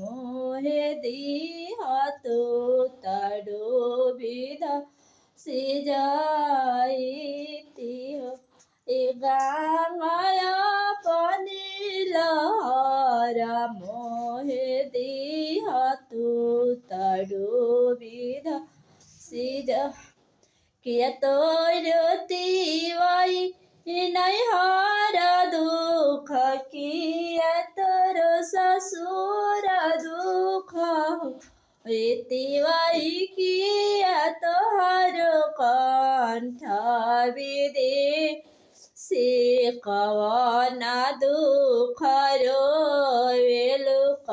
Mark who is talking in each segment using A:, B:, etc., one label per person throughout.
A: मोहे दिहत तारो विधा सिजाइती हो ए गंगाया पनिलहरा मोहे दिहत तारो विधा सिजा किया तोरती वाई नैहर दुख किया तोर ससुर दुख तिवाई किया तोहर कंठ विदे से कवन दुख रोवेलुक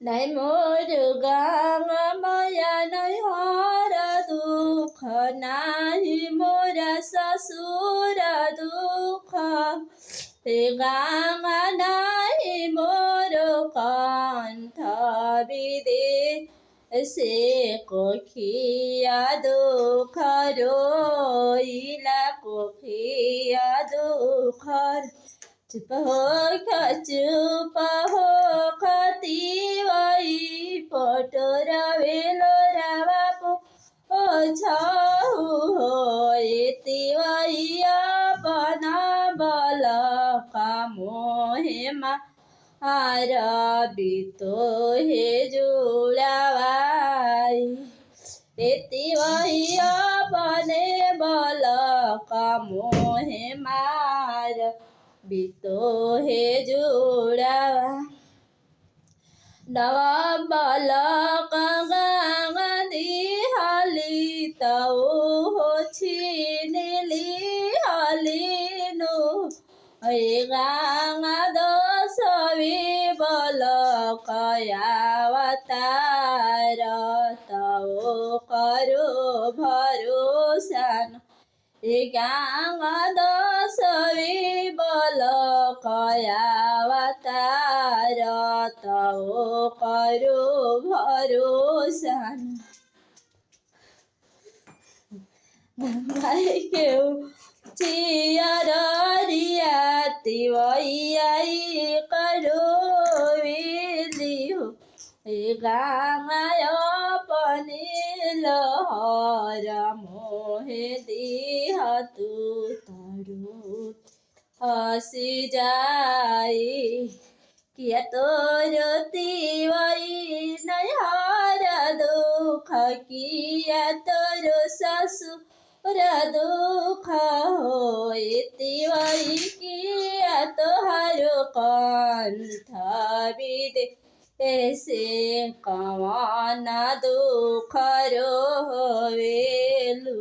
A: নাই মোর গাঙা মায়া নৈহর দুঃখ নাহি মোর শ্বশুর দুঃখ হে গাঙা নাহি মোর কণ্ঠ বিদে সে কখিয়া দুঃখ রইলা কখিয়া দুঃখ चुप हो खतिवाई पटोर वेलोरा बापू ओ छाऊ हो तिवाई अपना बल कामोहे मार बितो हे जुड़ावाई तिवाई अपने बल कामोहे मार बितो हे जुड़ा नवा बालक गंगदी हाली ताऊ हो छीनिली हाली नु ए गंगा दसवी बालक अवतार ताऊ करो भरोसा ए गंगा दसवी बालक अवतार ताओ करो भरोसा गंगाई केउ चियर रियाती वैयाई करो विली हो ए गंगाय पनिलहर मोहे दिहतु तारो हसी जाई किया तोर तिवाई नैहर दुख किया तोर ससुर दुख होए तिवाई किया तोहर कंठ विदे ऐसे कवन दुख रोवेलु।